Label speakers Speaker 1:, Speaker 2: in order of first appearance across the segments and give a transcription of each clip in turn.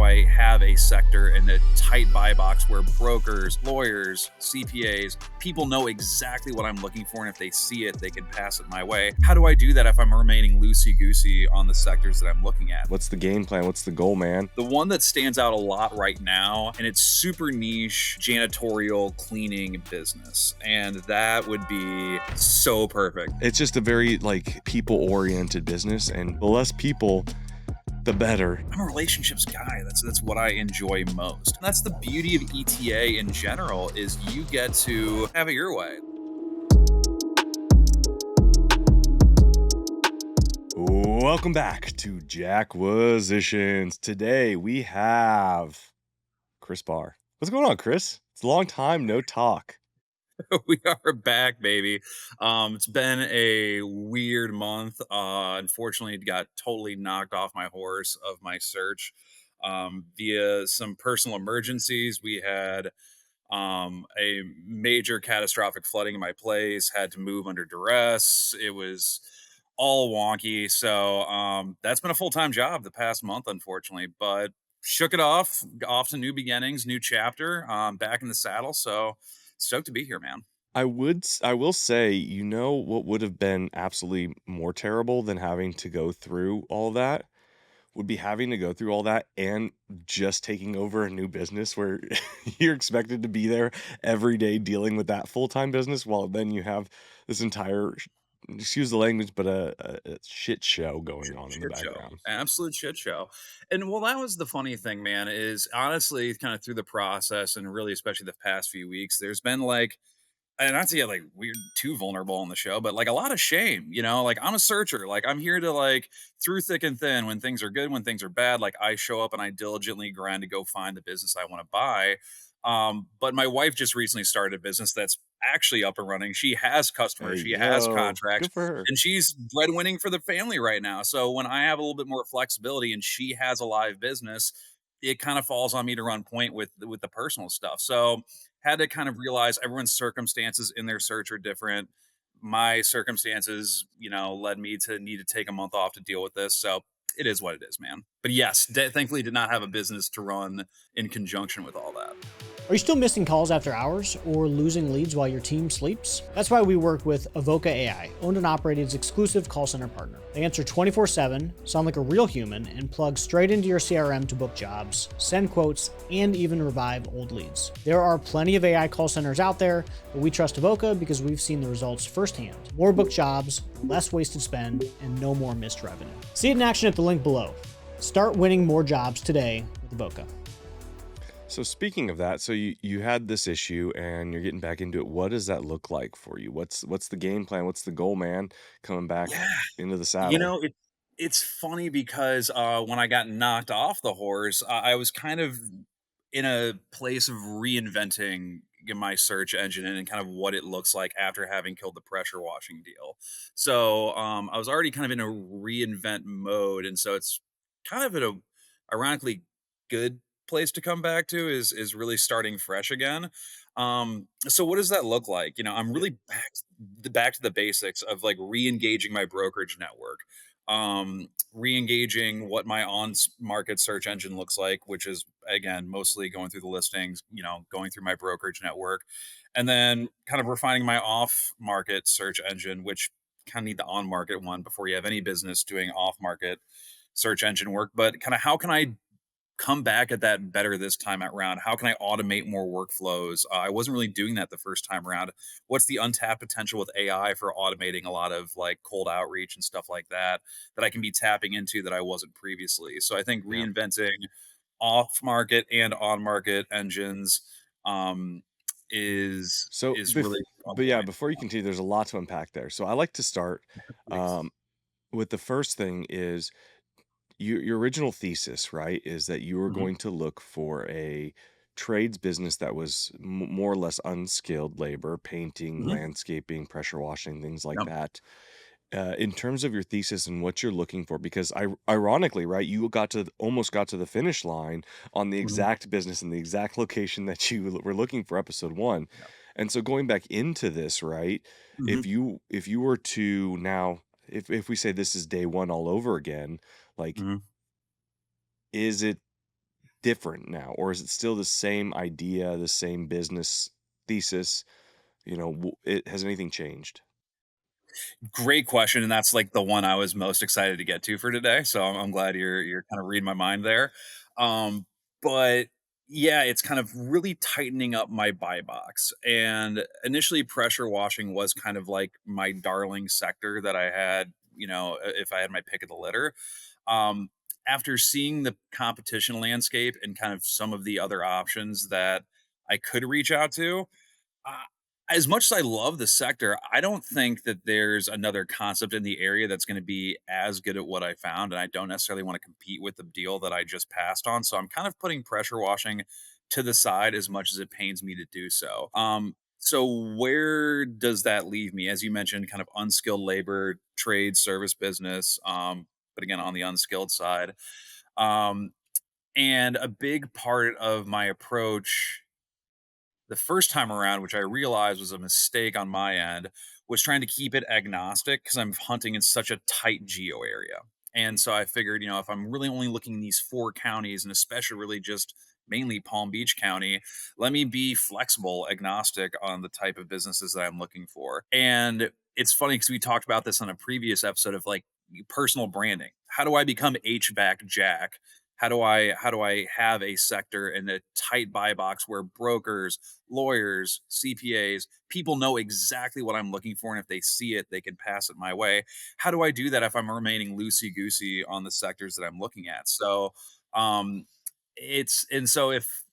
Speaker 1: I have a sector and a tight buy box where brokers, lawyers, CPAs, people know exactly what I'm looking for, and if they see it, they can pass it my way? How do I do that if I'm remaining loosey-goosey on the sectors that I'm looking at?
Speaker 2: What's the game plan? What's the goal, man?
Speaker 1: The one that stands out a lot right now, and it's super niche, janitorial cleaning business, and that would be so perfect.
Speaker 2: It's just a very people-oriented business, and the less people, the better.
Speaker 1: I'm a relationships guy. That's what I enjoy most. That's the beauty of ETA in general, is you get to have it your way.
Speaker 2: Welcome back to Jackquisitions. Today we have Chris Barr. What's going on, Chris? It's a long time no talk.
Speaker 1: We are back, baby. It's been a weird month. Unfortunately, got totally knocked off my horse of my search via some personal emergencies. We had a major catastrophic flooding in my place, had to move under duress. It was all wonky. So that's been a full-time job the past month, unfortunately, but shook it off to new beginnings, new chapter, back in the saddle. So stoked to be here, man.
Speaker 2: I will say, what would have been absolutely more terrible than having to go through all that would be having to go through all that and just taking over a new business where you're expected to be there every day dealing with that full-time business, while then you have this entire, excuse the language, but a shit show going on in the
Speaker 1: Shit show.
Speaker 2: background.
Speaker 1: Absolute shit show. And well, that was the funny thing, man, is honestly kind of through the process and really especially the past few weeks, there's been and not to get weird too vulnerable on the show, but a lot of shame, I'm a searcher. I'm here to through thick and thin, when things are good, when things are bad, I show up and I diligently grind to go find the business I want to buy. But my wife just recently started a business that's actually up and running. She has
Speaker 2: Hey,
Speaker 1: customers, she has
Speaker 2: yo,
Speaker 1: contracts,
Speaker 2: good for her.
Speaker 1: and she's breadwinning for the family right now. So when I have a little bit more flexibility and she has a live business, it kind of falls on me to run point with the personal stuff. So had to kind of realize everyone's circumstances in their search are different. My circumstances, led me to need to take a month off to deal with this. So it is what it is, man. But yes, thankfully did not have a business to run in conjunction with all that.
Speaker 3: Are you still missing calls after hours or losing leads while your team sleeps? That's why we work with Avoca AI, owned and operated as exclusive call center partner. They answer 24/7, sound like a real human, and plug straight into your CRM to book jobs, send quotes, and even revive old leads. There are plenty of AI call centers out there, but we trust Avoca because we've seen the results firsthand. More booked jobs, less wasted spend, and no more missed revenue. See it in action at the link below. Start winning more jobs today with Avoca.
Speaker 2: So speaking of that, so you had this issue and you're getting back into it. What does that look like for you? What's the game plan? What's the goal, man? Coming back
Speaker 1: Yeah.
Speaker 2: into the saddle.
Speaker 1: It's funny because when I got knocked off the horse, I was kind of in a place of reinventing my search engine and kind of what it looks like after having killed the pressure washing deal. So I was already kind of in a reinvent mode, and so it's kind of a ironically good place to come back to is really starting fresh again. So what does that look like? I'm really back to the basics of re-engaging my brokerage network, re-engaging what my on market search engine looks like, which is again mostly going through the listings, going through my brokerage network, and then kind of refining my off market search engine, which kind of need the on market one before you have any business doing off market search engine work. But kind of how can I come back at that better this time around? How can I automate more workflows? I wasn't really doing that the first time around. What's the untapped potential with AI for automating a lot of cold outreach and stuff like that I can be tapping into that I wasn't previously? So I think
Speaker 2: Yeah.
Speaker 1: reinventing off market and on market engines is
Speaker 2: So,
Speaker 1: really on
Speaker 2: but yeah,
Speaker 1: point.
Speaker 2: before you continue, there's a lot to unpack there. So I like to start
Speaker 1: Please.
Speaker 2: um, with the first thing is your original thesis, right? Is that you were
Speaker 1: Mhm.
Speaker 2: going to look for a trades business that was more or less unskilled labor, painting,
Speaker 1: Mhm.
Speaker 2: landscaping, pressure washing, things like
Speaker 1: Yep.
Speaker 2: that. In terms of your thesis and what you're looking for, because ironically, right, you almost got to the finish line on the
Speaker 1: Mhm.
Speaker 2: exact business and the exact location that you were looking for episode one.
Speaker 1: Yep.
Speaker 2: And so going back into this, right,
Speaker 1: Mhm.
Speaker 2: if you were to now, if we say this is day one all over again, like,
Speaker 1: Mhm.
Speaker 2: is it different now, or is it still the same idea, the same business thesis? Has anything changed?
Speaker 1: Great question, and that's like the one I was most excited to get to for today. So I'm glad you're kind of reading my mind there. But yeah, it's kind of really tightening up my buy box. And initially, pressure washing was kind of like my darling sector that I had. If I had my pick of the litter. Um, After seeing the competition landscape and kind of some of the other options that I could reach out to, uh, as much as I love the sector, I don't think that there's another concept in the area that's going to be as good at what I found. And I don't necessarily want to compete with the deal that I just passed on. So I'm kind of putting pressure washing to the side as much as it pains me to do so. So where does that leave me? As you mentioned, kind of unskilled labor, trade, service business. But again, on the unskilled side. Um, and a big part of my approach the first time around, which I realized was a mistake on my end, was trying to keep it agnostic because I'm hunting in such a tight geo area. And so I figured, if I'm really only looking in these four counties, and especially really just mainly Palm Beach County, let me be flexible, agnostic on the type of businesses that I'm looking for. And it's funny because we talked about this on a previous episode of like personal branding. How do I become HVAC Jack? How do I have a sector in a tight buy box where brokers, lawyers, CPAs, people know exactly what I'm looking for, and if they see it, they can pass it my way. How do I do that if I'm remaining loosey goosey on the sectors that I'm looking at? So, um, it's and so if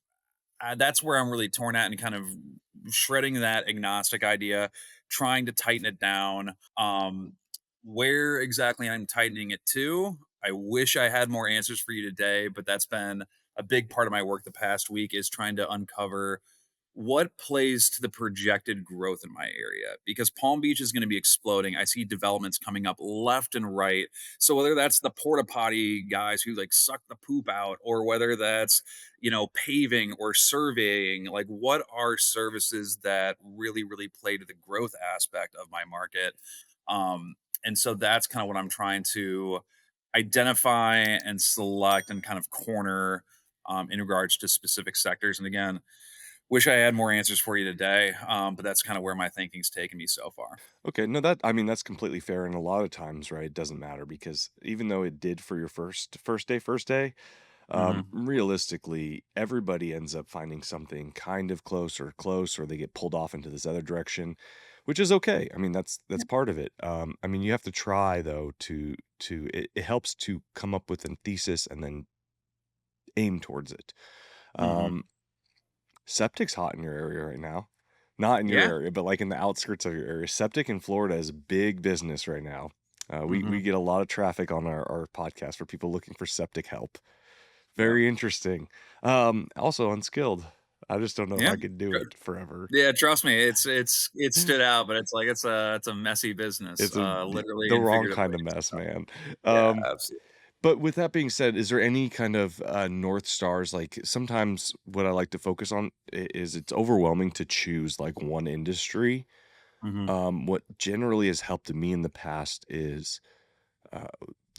Speaker 1: that's where I'm really torn at and kind of shredding that agnostic idea, trying to tighten it down. Where exactly I'm tightening it to, I wish I had more answers for you today, but that's been a big part of my work the past week is trying to uncover what plays to the projected growth in my area because Palm Beach is going to be exploding. I see developments coming up left and right. So whether that's the porta potty guys who like suck the poop out or whether that's, paving or surveying, like what are services that really play to the growth aspect of my market? And so that's kind of what I'm trying to identify and select and kind of corner in regards to specific sectors. And again, wish I had more answers for you today, but that's kind of where my thinking's taken me so far.
Speaker 2: Okay, no, that I mean that's completely fair, and a lot of times, right, it doesn't matter because even though it did for your first day,
Speaker 1: Mhm,
Speaker 2: realistically, everybody ends up finding something kind of close, or they get pulled off into this other direction, which is okay. I mean, that's part of it. I mean, you have to try though it helps to come up with a thesis and then aim towards it.
Speaker 1: mhm.
Speaker 2: Um, Septic's hot in your area right now. Not in your
Speaker 1: Yeah,
Speaker 2: area, but like in the outskirts of your area. Septic in Florida is big business right now. We
Speaker 1: mhm.
Speaker 2: get a lot of traffic on our podcast for people looking for septic help.
Speaker 1: Yep.
Speaker 2: Very interesting. Also unskilled. I just don't know if
Speaker 1: Yeah.
Speaker 2: I could do
Speaker 1: Tr
Speaker 2: it forever.
Speaker 1: Yeah, trust me, it stood out, but it's like it's a messy business,
Speaker 2: It's a
Speaker 1: literally
Speaker 2: the
Speaker 1: and
Speaker 2: wrong
Speaker 1: figuratively,
Speaker 2: kind of mess,
Speaker 1: so
Speaker 2: man.
Speaker 1: yeah,
Speaker 2: Um,
Speaker 1: absolutely.
Speaker 2: but with that being said, is there any kind of North Stars? Like sometimes what I like to focus on is it's overwhelming to choose like one industry.
Speaker 1: Mhm,
Speaker 2: What generally has helped me in the past is uh,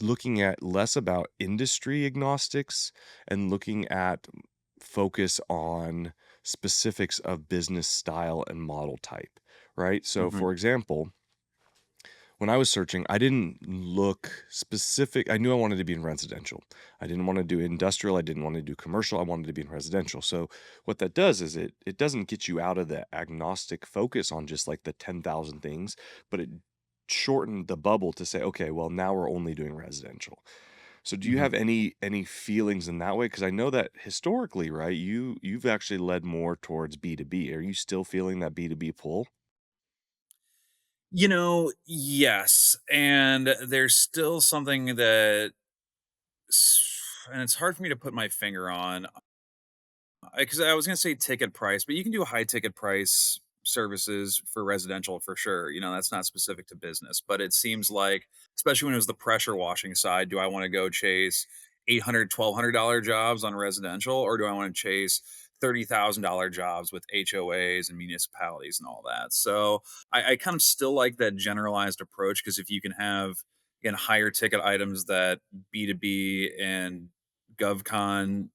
Speaker 2: looking at less about industry agnostics and looking at focus on specifics of business style and model type, right? So,
Speaker 1: mhm,
Speaker 2: for example, when I was searching, I didn't look specific. I knew I wanted to be in residential. I didn't want to do industrial. I didn't want to do commercial. I wanted to be in residential. So what that does is it doesn't get you out of the agnostic focus on just like the 10,000 things, but it shortened the bubble to say, okay, well now we're only doing residential. So do you
Speaker 1: mhm.
Speaker 2: have any feelings in that way? Because I know that historically, right, you've actually led more towards B2B. Are you still feeling that B2B pull?
Speaker 1: Yes, and there's still something that and it's hard for me to put my finger on. Because I was gonna say ticket price, but you can do high ticket price services for residential for sure. That's not specific to business, but it seems like, especially when it was the pressure washing side, do I want to go chase $800, $1,200 jobs on residential, or do I want to chase $30,000 jobs with HOAs and municipalities and all that? So I kind of still like that generalized approach because if you can have again higher ticket items that B2B and GovCon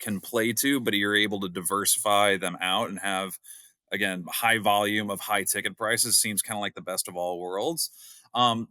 Speaker 1: can play to, but you're able to diversify them out and have, again, high volume of high ticket prices seems kind of like the best of all worlds.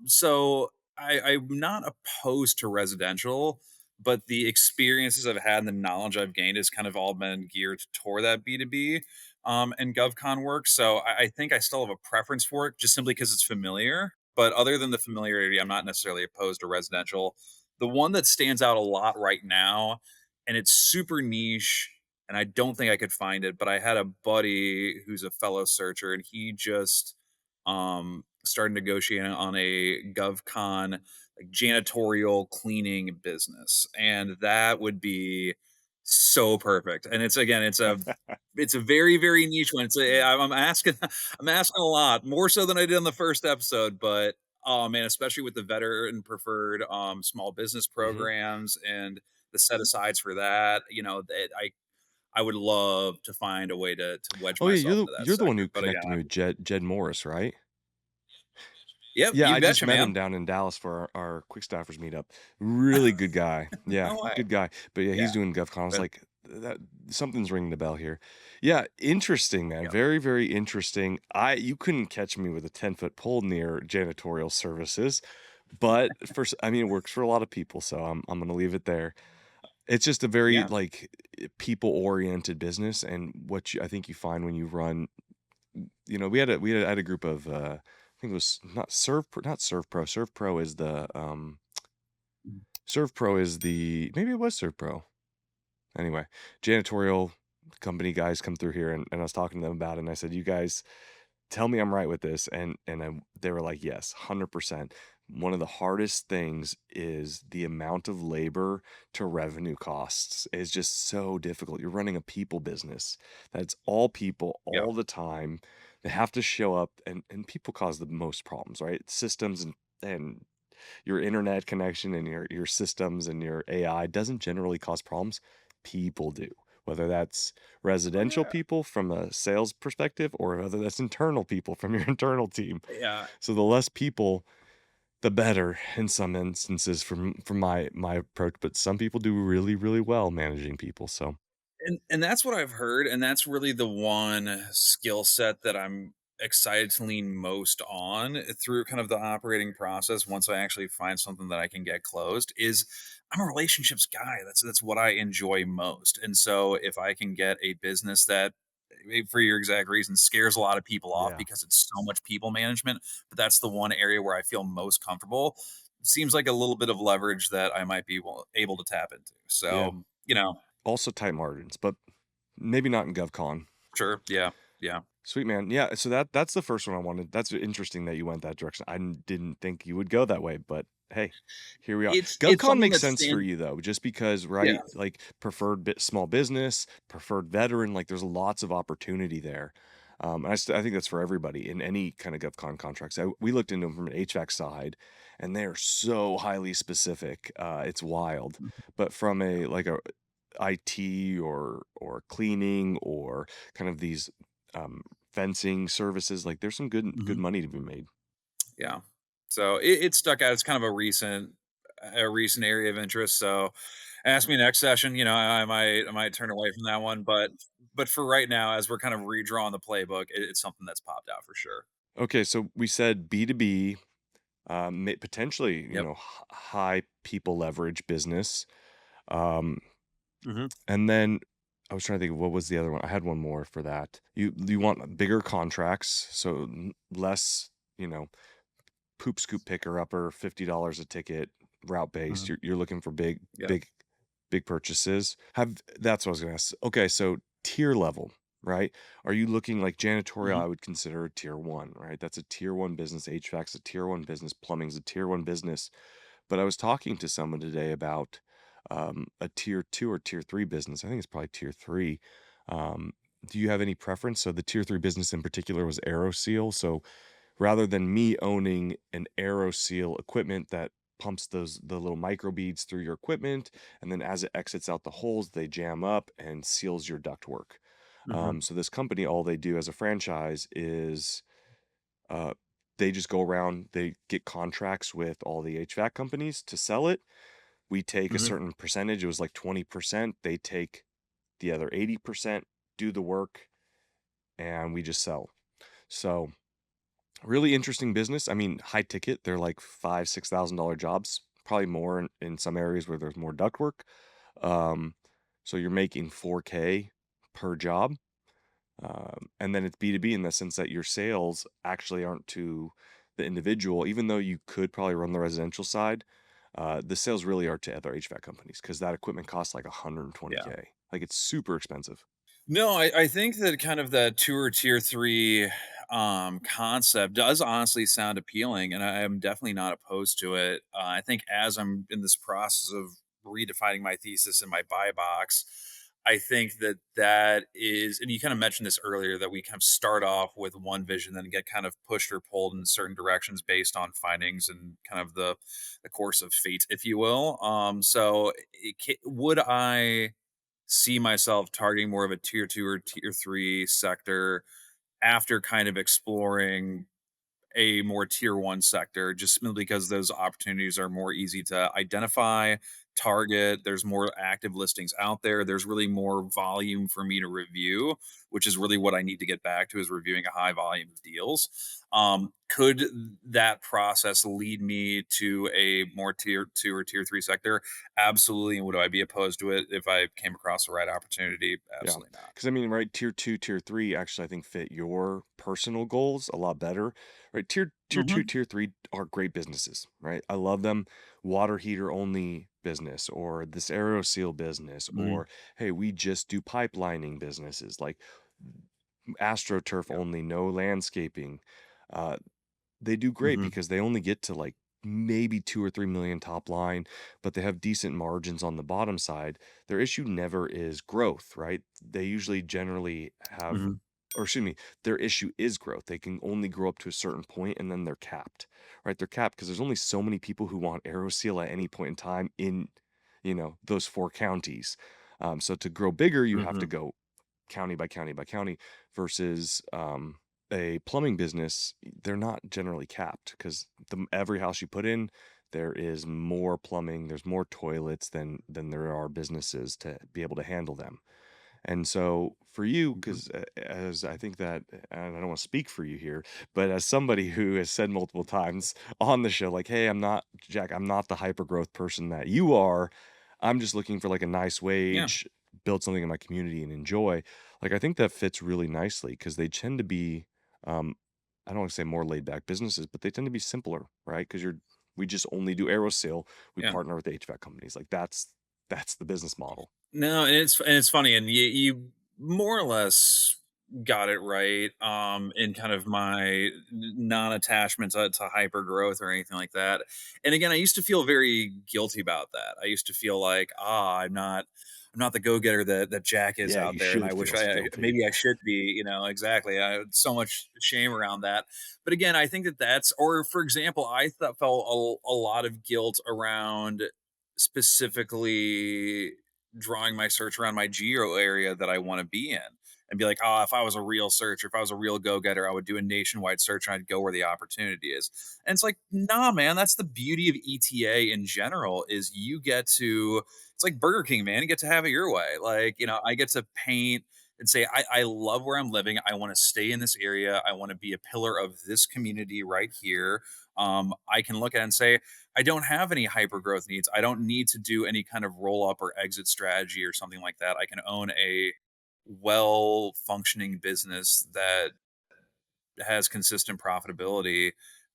Speaker 1: So I'm not opposed to residential, but the experiences I've had and the knowledge I've gained has kind of all been geared toward that B2B and GovCon work. So I think I still have a preference for it just simply because it's familiar. But other than the familiarity, I'm not necessarily opposed to residential. The one that stands out a lot right now, and it's super niche, and I don't think I could find it, but I had a buddy who's a fellow searcher, and he just started negotiating on a GovCon like janitorial cleaning business, and that would be so perfect. And it's again, it's a very very niche one. I'm asking I'm asking a lot more so than I did on the first episode, but oh man, especially with the veteran preferred small business
Speaker 2: Mhm.
Speaker 1: programs and the set asides for that, that I would love to find a way to wedge
Speaker 2: Oh, yeah,
Speaker 1: myself into that
Speaker 2: you're the one
Speaker 1: sector.
Speaker 2: who
Speaker 1: But again,
Speaker 2: connected me with Jed Morris, right?
Speaker 1: yep,
Speaker 2: Yeah,
Speaker 1: you
Speaker 2: I just
Speaker 1: betcha,
Speaker 2: met
Speaker 1: man.
Speaker 2: him down in Dallas for our quick staffers meetup. Really good guy. Yeah,
Speaker 1: No way.
Speaker 2: good guy. But yeah, he's
Speaker 1: Yeah,
Speaker 2: doing GovCon. I was
Speaker 1: but
Speaker 2: like, that something's ringing the bell here. Yeah, interesting, man.
Speaker 1: yep.
Speaker 2: Very, very interesting. You couldn't catch me with a 10-foot pole near janitorial services, but I mean, it works for a lot of people, so I'm gonna leave it there. It's just a very
Speaker 1: Yeah.
Speaker 2: like people-oriented business, and I think you find when you run, we had a group of I think it was not ServPro. ServPro is the maybe it was ServPro. Anyway, janitorial company guys come through here, and I was talking to them about it, and I said, "You guys tell me I'm right with this," they were like, "Yes, 100%." One of the hardest things is the amount of labor to revenue costs is just so difficult. You're running a people business. That's all people
Speaker 1: Yep.
Speaker 2: all the time. They have to show up, and people cause the most problems, right? Systems and your internet connection and your systems and your AI doesn't generally cause problems. People do. Whether that's
Speaker 1: Oh
Speaker 2: residential
Speaker 1: yeah.
Speaker 2: people from a sales perspective or whether that's internal people from your internal team.
Speaker 1: Yeah.
Speaker 2: So the less people, the better in some instances from my approach. But some people do really, really well managing people. So
Speaker 1: And that's what I've heard, and that's really the one skill set that I'm excited to lean most on through kind of the operating process once I actually find something that I can get closed is I'm a relationships guy. That's what I enjoy most. And so if I can get a business that for your exact reason scares a lot of people off
Speaker 2: yeah.
Speaker 1: because it's so much people management, but that's the one area where I feel most comfortable. Seems like a little bit of leverage that I might be able to tap into.
Speaker 2: Yeah.
Speaker 1: So,
Speaker 2: Also tight margins, but maybe not in GovCon.
Speaker 1: sure. Yeah. Yeah.
Speaker 2: Sweet, man. Yeah, so that's the first one I wanted. That's interesting that you went that direction. Didn't think you would go that way, but hey, here we are.
Speaker 1: It's
Speaker 2: GovCon
Speaker 1: something
Speaker 2: makes
Speaker 1: that
Speaker 2: sense for
Speaker 1: stand
Speaker 2: you though, just because,
Speaker 1: yeah.
Speaker 2: right? Like preferred small business, preferred veteran, like there's lots of opportunity there. I think that's for everybody in any kind of GovCon contracts. We looked into them from an HVAC side, and they're so highly specific. It's wild. But from a IT or cleaning or kind of these fencing services, like there's some good
Speaker 1: Mhm.
Speaker 2: money to be made.
Speaker 1: Yeah. So it stuck out. It's kind of a recent area of interest. So ask me next session, I might turn away from that one, but for right now, as we're kind of redrawing the playbook, it's something that's popped out for sure.
Speaker 2: Okay, so we said B2B, potentially,
Speaker 1: Yep.
Speaker 2: high people leverage business. Um,
Speaker 1: Hmm.
Speaker 2: and then I was trying to think of what was the other one. I had one more for that. You want bigger contracts, so less, you know, poop scoop picker upper, $50 a ticket, route based.
Speaker 1: Hmm.
Speaker 2: You're looking for
Speaker 1: Yep.
Speaker 2: big purchases. That's what I was gonna ask. Okay, so tier level, right? Are you looking like janitorial?
Speaker 1: Hmm.
Speaker 2: I would consider a tier one, right? That's a tier one business. HVAC's a tier one business. Plumbing's a tier one business. But I was talking to someone today about a tier two or tier three business. I think it's probably tier three. Um, do you have any preference? So the tier three business in particular was AeroSeal. So rather than me owning an AeroSeal equipment that pumps the little microbeads through your equipment, and then as it exits out the holes, they jam up and seals your ductwork.
Speaker 1: Hmm.
Speaker 2: So this company, all they do as a franchise is uh, they just go around, they get contracts with all the HVAC companies to sell it. We take a
Speaker 1: Hmm.
Speaker 2: certain percentage. It was like 20%. They take the other 80% do the work, and we just sell. So really interesting business. I mean, high ticket. They're like $5,000-6,000 jobs, probably more in some areas where there's more duct work. Um, so you're making 4K per job. And then it's B2B in the sense that your sales actually aren't to the individual, even though you could probably run the residential side. The sales really are to other HVAC companies because that equipment costs like
Speaker 1: Yeah.
Speaker 2: 120K. Like it's super expensive.
Speaker 1: No, I think that kind of that 2 or tier 3, concept does honestly sound appealing, and I am definitely not opposed to it. I think as I'm in this process of redefining my thesis in my buy box, I think that that is, and you kind of mentioned this earlier, that we kind of start off with one vision, then get kind of pushed or pulled in certain directions based on findings and kind of the course of fate, if you will. So would I see myself targeting more of a tier 2 or tier 3 sector after kind of exploring a more tier 1 sector, just simply because those opportunities are more easy to identify, target. There's more active listings out there. There's really more volume for me to review, which is really what I need to get back to, is reviewing a high volume of deals. Could that process lead me to a more tier 2 or tier 3 sector? Absolutely. And would I be opposed to it if I came across the right opportunity?
Speaker 2: Yeah.
Speaker 1: Absolutely not.
Speaker 2: Because I mean, right, tier two, tier three actually I think fit your personal goals a lot better. Right. Tier two,
Speaker 1: Hmm.
Speaker 2: tier three are great businesses, right? I love them. Water heater only business, or this AeroSeal business,
Speaker 1: Hmm.
Speaker 2: or hey, we just do pipelining businesses, like AstroTurf
Speaker 1: Yeah.
Speaker 2: only, no landscaping. Uh, they do great
Speaker 1: Hmm.
Speaker 2: because they only get to like maybe 2 or 3 million top line, but they have decent margins on the bottom side. Their issue never is growth, right? They usually generally have,
Speaker 1: Hmm.
Speaker 2: or excuse me, their issue is growth. They can only grow up to a certain point and then they're capped, right? They're capped because there's only so many people who want AeroSeal at any point in time in, those 4 counties. So to grow bigger, you have to
Speaker 1: Hmm.
Speaker 2: go county by county by county versus a plumbing business. They're not generally capped because every house you put in, there is more plumbing, there's more toilets than there are businesses to be able to handle them. And so for you,
Speaker 1: Hmm.
Speaker 2: because as I think that, and I don't want to speak for you here, but as somebody who has said multiple times on the show, like, hey, I'm not Jack, I'm not the hyper growth person that you are. I'm just looking for like a nice
Speaker 1: Yeah.
Speaker 2: wage, build something in my community and enjoy. Like, I think that fits really nicely because they tend to be, um, I don't want to say more laid back businesses, but they tend to be simpler, right? Because we just only do AeroSeal. We
Speaker 1: Yeah.
Speaker 2: partner with HVAC companies. Like that's the business model.
Speaker 1: No, and it's funny, and you more or less got it right. In kind of my non-attachment to hyper growth or anything like that. And again, I used to feel very guilty about that. I used to feel like, I'm not the go-getter that Jack is
Speaker 2: Yeah,
Speaker 1: out
Speaker 2: you
Speaker 1: there, and I
Speaker 2: should
Speaker 1: wish
Speaker 2: feel
Speaker 1: I
Speaker 2: guilty.
Speaker 1: maybe I should be. Exactly. I had so much shame around that. But again, I think that or for example, I thought felt a lot of guilt around specifically drawing my search around my geo area that I want to be in, and be like, oh, if I was a real searcher, if I was a real go getter, I would do a nationwide search and I'd go where the opportunity is. And it's like, nah, man, that's the beauty of ETA in general, is you get to, it's like Burger King, man, you get to have it your way. Like, I get to paint and say, I love where I'm living. I want to stay in this area. I want to be a pillar of this community right here. I can look at it and say, I don't have any hyper growth needs. I don't need to do any kind of roll up or exit strategy or something like that. I can own a well functioning business that has consistent profitability,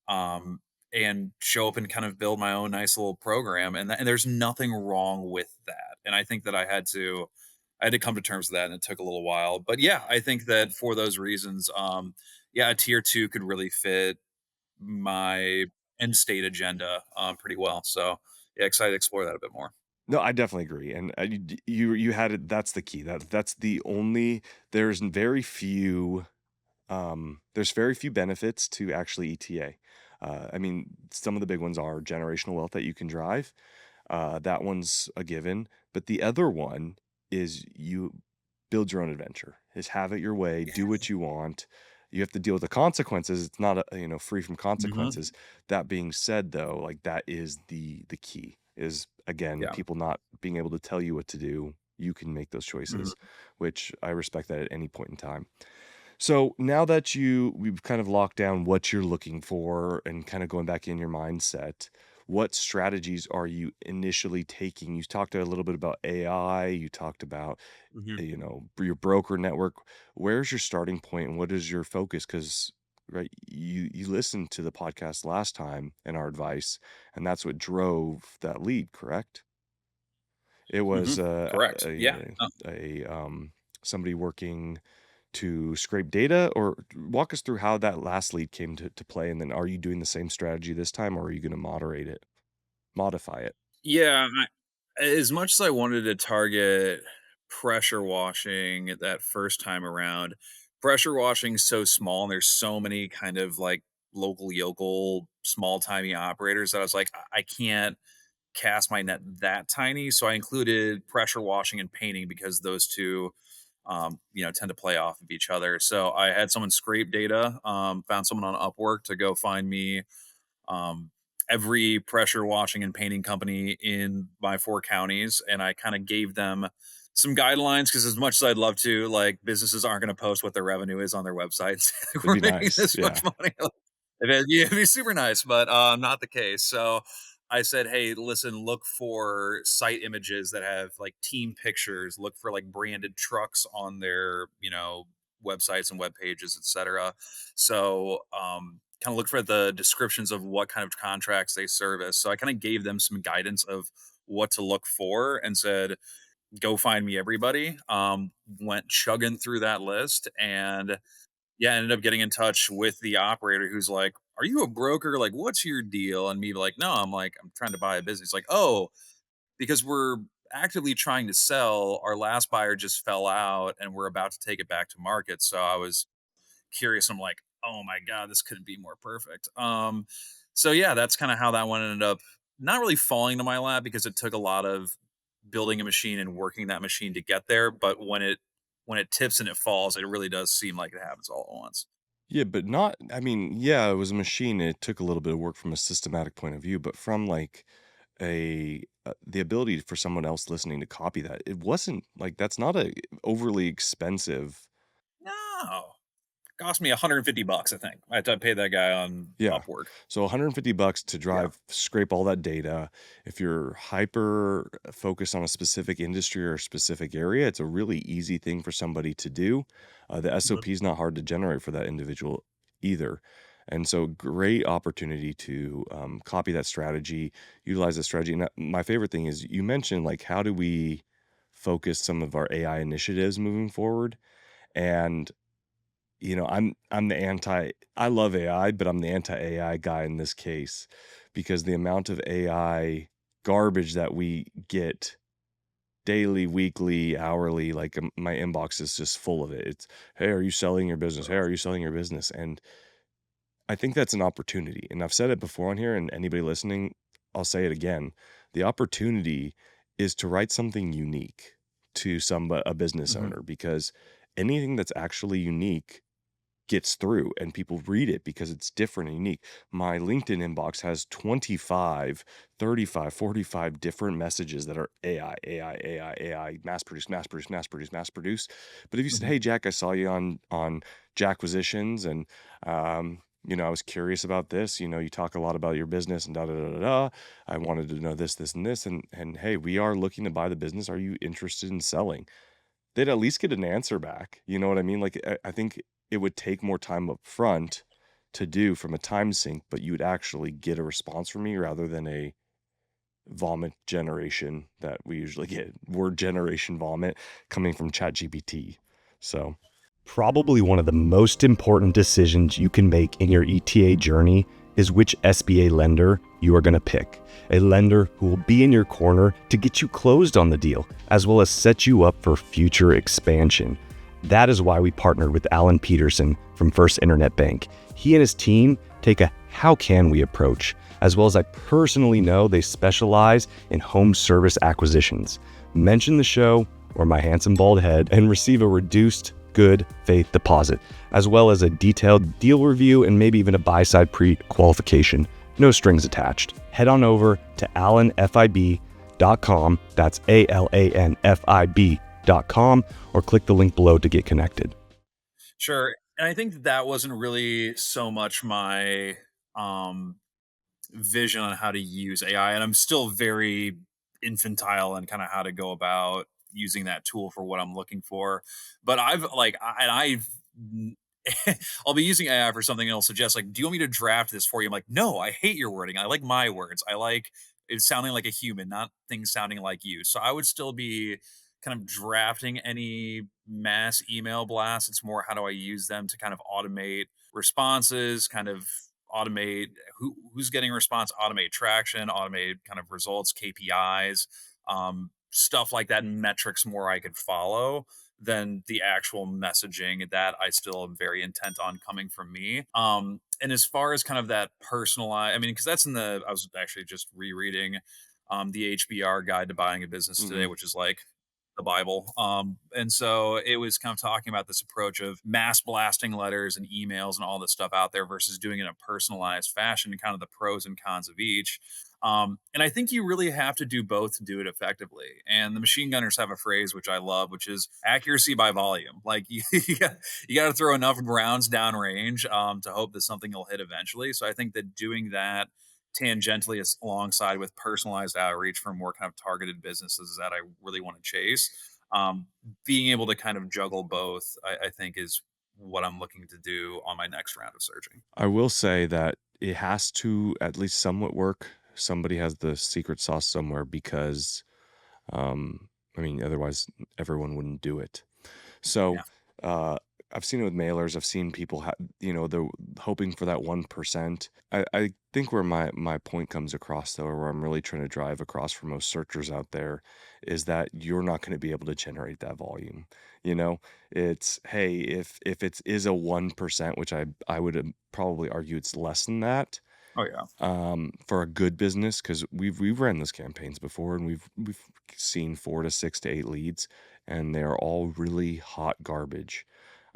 Speaker 1: um, and show up and kind of build my own nice little program. And there's nothing wrong with that. And I think that I had to come to terms with that, and it took a little while. But yeah, I think that for those reasons, yeah, a tier 2 could really fit my end state agenda, pretty well. So yeah, excited to explore that a bit more.
Speaker 2: No, I definitely agree, and, you had it. That's the key. That's the only. There's very few. There's very few benefits to actually ETA. I mean, some of the big ones are generational wealth that you can drive. That one's a given. But the other one is you build your own adventure. Is have it your way.
Speaker 1: Yeah.
Speaker 2: Do what you want. You have to deal with the consequences. It's not free from
Speaker 1: Hmm.
Speaker 2: consequences. That being said, though, like that is the key. Is again
Speaker 1: Yeah.
Speaker 2: people not being able to tell you what to do. You can make those choices, which I respect that at any point in time. So now that we've kind of locked down what you're looking for and kind of going back in your mindset, what strategies are you initially taking? You talked a little bit about AI, you talked about,
Speaker 1: Mhm.
Speaker 2: your broker network. Where's your starting point and what is your focus? Because right, you listened to the podcast last time and our advice, and that's what drove that lead, correct? It was
Speaker 1: Correct. Yeah.
Speaker 2: somebody working to scrape data, or walk us through how that last lead came to play, and then are you doing the same strategy this time, or are you going to modify it?
Speaker 1: Yeah, as much as I wanted to target pressure washing that first time around, pressure washing's so small and there's so many kind of like local yokel small timey operators that I was like, I can't cast my net that tiny. So I included pressure washing and painting because those two tend to play off of each other. So I had someone scrape data, found someone on Upwork to go find me um, every pressure washing and painting company in my 4 counties, and I kind of gave them some guidelines because as much as I'd love to, like businesses aren't going to post what their revenue is on their websites.
Speaker 2: It'd
Speaker 1: We're
Speaker 2: be
Speaker 1: making
Speaker 2: nice,
Speaker 1: this
Speaker 2: yeah.
Speaker 1: much money. It'd be super nice, but not the case. So I said, hey, listen, look for site images that have like team pictures, look for like branded trucks on their, websites and web pages, etc. So kind of look for the descriptions of what kind of contracts they service. So I kind of gave them some guidance of what to look for and said, go find me everybody. Went chugging through that list and yeah, ended up getting in touch with the operator who's like, are you a broker? Like, what's your deal? And me like, no, I'm like, I'm trying to buy a business. Like, oh, because we're actively trying to sell. Our last buyer just fell out and we're about to take it back to market. So I was curious. I'm like, oh my God, this couldn't be more perfect. So yeah, that's kind of how that one ended up not really falling to my lap because it took a lot of building a machine and working that machine to get there. But when it tips and it falls, it really does seem like it happens all at once.
Speaker 2: Yeah, but not, I mean, yeah, it was a machine. It took a little bit of work from a systematic point of view, but from like the ability for someone else listening to copy that, it wasn't like, that's not a overly expensive.
Speaker 1: No, cost me $150, I think. I had to pay that guy on
Speaker 2: Yeah.
Speaker 1: Upwork.
Speaker 2: So $150 to
Speaker 1: Yeah.
Speaker 2: scrape all that data. If you're hyper focused on a specific industry or a specific area, it's a really easy thing for somebody to do. The
Speaker 1: Mhm.
Speaker 2: SOP is not hard to generate for that individual either. And so, great opportunity to copy that strategy, utilize that strategy. And my favorite thing is you mentioned, like, how do we focus some of our AI initiatives moving forward? And I'm the anti I love AI, but I'm the anti-AI guy in this case because the amount of AI garbage that we get daily, weekly, hourly, like my inbox is just full of it. It's, hey, are you selling your business? Hey, are you selling your business? And I think that's an opportunity. And I've said it before on here, and anybody listening, I'll say it again. The opportunity is to write something unique to a business
Speaker 1: Mhm.
Speaker 2: owner, because anything that's actually unique gets through and people read it because it's different and unique. My LinkedIn inbox has 25, 35, 45 different messages that are AI, AI, AI, AI, mass produce, mass produce, mass produce, mass produce. But if you said,
Speaker 1: Mhm.
Speaker 2: hey, Jack, I saw you on Jackquisitions, and I was curious about this. You talk a lot about your business and da da da da da. I wanted to know this, this, and this, and hey, we are looking to buy the business. Are you interested in selling? They'd at least get an answer back. You know what I mean? Like, I think it would take more time up front to do from a time sink, but you would actually get a response from me rather than a vomit generation that we usually get, word generation vomit coming from ChatGPT. So, probably one of the most important decisions you can make in your ETA journey is which SBA lender you are going to pick. A lender who will be in your corner to get you closed on the deal, as well as set you up for future expansion. That is why we partnered with Alan Peterson from First Internet Bank. He and his team take a how can we approach, as well as I personally know they specialize in home service acquisitions. Mention the show or my handsome bald head and receive a reduced good faith deposit, as well as a detailed deal review and maybe even a buy-side pre-qualification. No strings attached. Head on over to allenfib.com alanfib.com. That's alanfib.com, or click the link below to get connected.
Speaker 1: Sure. And I think that wasn't really so much my vision on how to use AI. And I'm still very infantile on kind of how to go about using that tool for what I'm looking for. But I'll be using AI for something and it'll suggest, like, do you want me to draft this for you? I'm like, no, I hate your wording. I like my words. I like it sounding like a human, not things sounding like you. So I would still be kind of drafting any mass email blasts. It's more, how do I use them to kind of automate responses, kind of automate who's getting a response, automate traction, automate kind of results, KPIs, stuff like that, and metrics more I could follow than the actual messaging that I still am very intent on coming from me. And as far as kind of that personalized, I mean, because I was actually just rereading the HBR Guide to Buying a Business today,
Speaker 2: Mm-hmm.
Speaker 1: which is like the Bible. And so it was kind of talking about this approach of mass blasting letters and emails and all this stuff out there versus doing it in a personalized fashion, and kind of the pros and cons of each. And I think you really have to do both to do it effectively. And the machine gunners have a phrase which I love, which is accuracy by volume. Like you got to throw enough rounds downrange to hope that something will hit eventually. So I think that doing that tangentially alongside with personalized outreach for more kind of targeted businesses that I really want to chase. Um, Being able to kind of juggle both, I think, is what I'm looking to do on my next round of searching.
Speaker 2: I will say that it has to at least somewhat work. Somebody has the secret sauce somewhere, because, I mean, otherwise everyone wouldn't do it. So,
Speaker 1: Yeah.
Speaker 2: uh, I've seen it with mailers. I've seen people, they're hoping for that 1%. I think where my point comes across, though, or where I'm really trying to drive across for most searchers out there, is that you're not going to be able to generate that volume. You know, it's, hey, if it is a 1%, which I would probably argue it's less than that,
Speaker 1: Oh yeah.
Speaker 2: for a good business, because we've ran those campaigns before, and we've seen 4 to 6 to 8 leads, and they're all really hot garbage.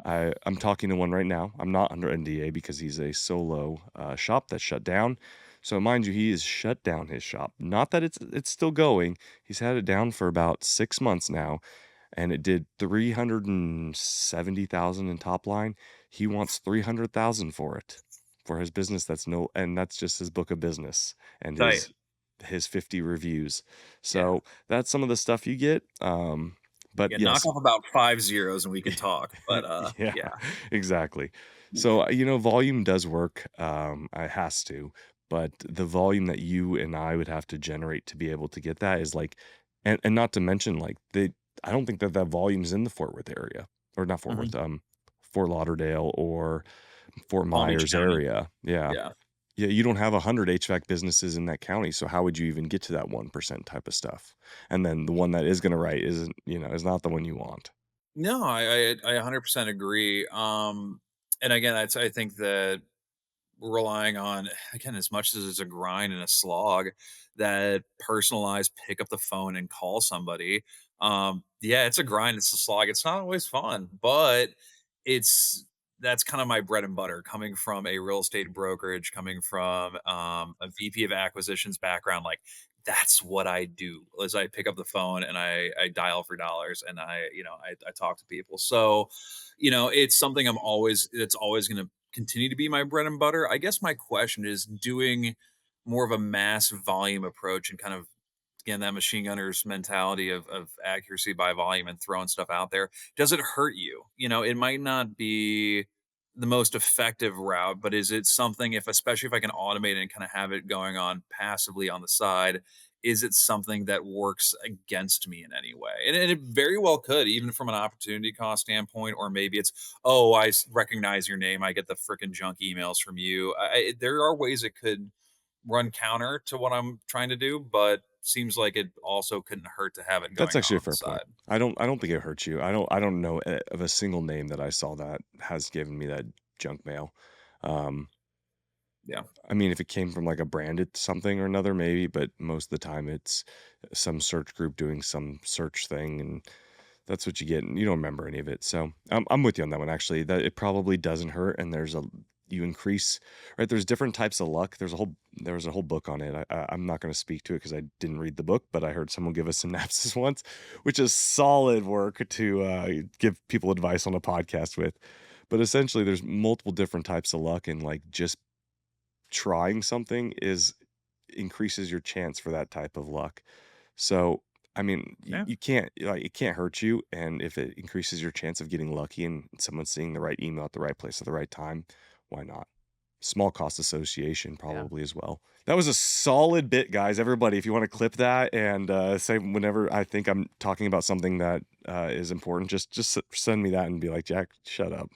Speaker 2: I'm talking to one right now. I'm not under NDA because he's a solo shop that's shut down. So mind you, he has shut down his shop. Not that it's still going. He's had it down for about 6 months now, and it did 370,000 in top line. He wants 300,000 for it, for his business. And that's just his book of business and
Speaker 1: Tight.
Speaker 2: his 50 reviews.
Speaker 1: Yeah.
Speaker 2: So that's some of the stuff you get. But
Speaker 1: Yeah. Knock
Speaker 2: yes,
Speaker 1: off about 5 zeros and we can talk. But
Speaker 2: yeah,
Speaker 1: yeah.
Speaker 2: exactly. So, volume does work. It has to, but the volume that you and I would have to generate to be able to get that is like, and not to mention, like, I don't think that volume's in the Fort Worth area, or not Fort Worth,
Speaker 1: Mhm.
Speaker 2: Fort Lauderdale or Fort
Speaker 1: Palm Beach
Speaker 2: Myers
Speaker 1: County.
Speaker 2: area. Yeah.
Speaker 1: Yeah.
Speaker 2: Yeah. You don't have 100 HVAC businesses in that county. So how would you even get to that 1% type of stuff? And then the one that is going to write is not the one you want.
Speaker 1: No, I 100% agree. And again, I think that relying on, again, as much as it's a grind and a slog, that personalized pick up the phone and call somebody. Yeah, it's a grind, it's a slog, it's not always fun, but it's that's kind of my bread and butter, coming from a real estate brokerage, coming from a VP of acquisitions background. Like, that's what I do, is I pick up the phone and I dial for dollars, and I talk to people. So it's something it's always going to continue to be my bread and butter. I guess my question is, doing more of a mass volume approach and kind of, again, that machine gunner's mentality of accuracy by volume and throwing stuff out there, does it hurt you? It might not be the most effective route, but is it something, if especially if I can automate it and kind of have it going on passively on the side, is it something that works against me in any way? And it very well could, even from an opportunity cost standpoint, or maybe it's, oh, recognize your name, I get the freaking junk emails from you. There are ways it could run counter to what I'm trying to do, but seems like it also couldn't hurt to have it
Speaker 2: That's
Speaker 1: going
Speaker 2: actually a
Speaker 1: on the
Speaker 2: fair point.
Speaker 1: side.
Speaker 2: I don't think it hurts you. I don't know of a single name that I saw that has given me that junk mail. Um,
Speaker 1: Yeah.
Speaker 2: I mean, if it came from like a branded something or another, maybe, but most of the time it's some search group doing some search thing, and that's what you get, and you don't remember any of it. So I'm with you on that one, actually. That it probably doesn't hurt, and there's you increase, right? There's different types of luck. There was a whole book on it. I'm not going to speak to it because I didn't read the book, but I heard someone give a synopsis once, which is solid work to give people advice on a podcast with. But essentially, there's multiple different types of luck, and like just trying something increases your chance for that type of luck. So, I mean,
Speaker 1: Yeah.
Speaker 2: you can't, like, it can't hurt you. And if it increases your chance of getting lucky and someone seeing the right email at the right place at the right time, why not? Small cost association
Speaker 3: Yeah.
Speaker 2: probably as well. That was a solid bit, guys. Everybody, if you want to clip that and say whenever I think I'm talking about something that is important, just send me that and be like, Jack, shut up.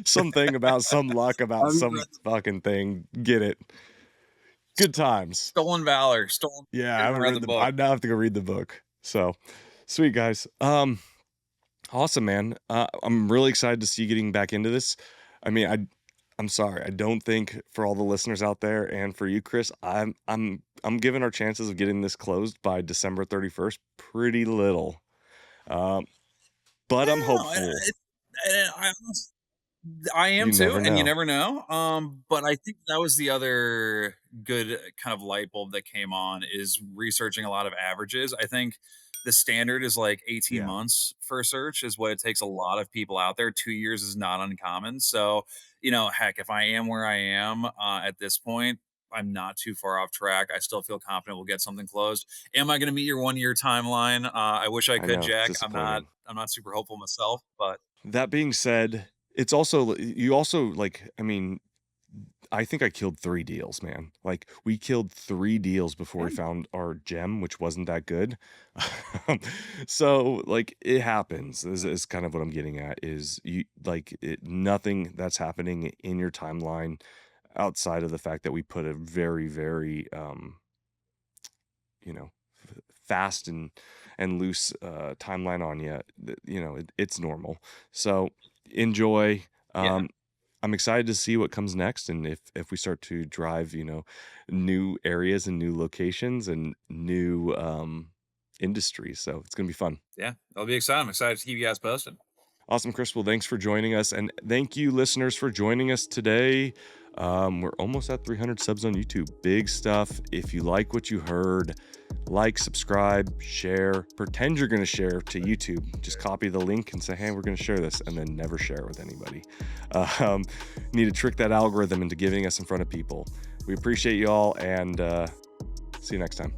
Speaker 2: Something about some luck about
Speaker 1: I've
Speaker 2: some
Speaker 1: read
Speaker 2: fucking thing. Get it. Good times.
Speaker 1: Stolen Valor. Stolen.
Speaker 2: Yeah, I
Speaker 1: I
Speaker 2: haven't
Speaker 1: haven't read
Speaker 2: read
Speaker 1: the
Speaker 2: the I
Speaker 1: book.
Speaker 2: now have to go read the book. So sweet, guys. Awesome, man. I'm really excited to see you getting back into this. I mean, I'm sorry. I don't think for all the listeners out there and for you, Chris, I'm giving our chances of getting this closed by December 31st pretty little. Um, but I'm
Speaker 1: No,
Speaker 2: hopeful.
Speaker 1: I am
Speaker 2: You
Speaker 1: too,
Speaker 2: never
Speaker 1: and you
Speaker 2: know.
Speaker 1: never know. But I think that was the other good kind of light bulb that came on is researching a lot of averages. I think the standard is like 18
Speaker 2: Yeah,
Speaker 1: months for a search is what it takes a lot of people out there. 2 years is not uncommon. So, heck, if I am where I am at this point, I'm not too far off track. I still feel confident we'll get something closed. Am I going to meet your 1 year timeline? I wish I
Speaker 2: I
Speaker 1: could,
Speaker 2: know. It's
Speaker 1: Jack. I'm not.
Speaker 2: disappointing.
Speaker 1: I'm not super hopeful myself, but
Speaker 2: That being said, it's also you also like, I mean, I think I killed 3 deals, man. Like, we killed 3 deals before we
Speaker 1: yeah,
Speaker 2: found our gem, which wasn't that good. So, like, it happens is kind of what I'm getting at is nothing that's happening in your timeline outside of the fact that we put a very, very, you know, fast and loose timeline on you. It's normal. So, enjoy.
Speaker 1: yeah.
Speaker 2: I'm excited to see what comes next, and if we start to drive, new areas and new locations and new industries. So it's gonna be fun.
Speaker 1: Yeah, that'll be exciting. I'm excited to keep you guys posted.
Speaker 2: Awesome, Chris. Well, thanks for joining us, and thank you, listeners, for joining us today. We're almost at 300 subs on YouTube. Big stuff. If you like what you heard, like, subscribe, share. Pretend you're going to share to YouTube. Just copy the link and say, "Hey, we're going to share this," and then never share it with anybody. Um, Need to trick that algorithm into giving us in front of people. We appreciate you all, and see you next time.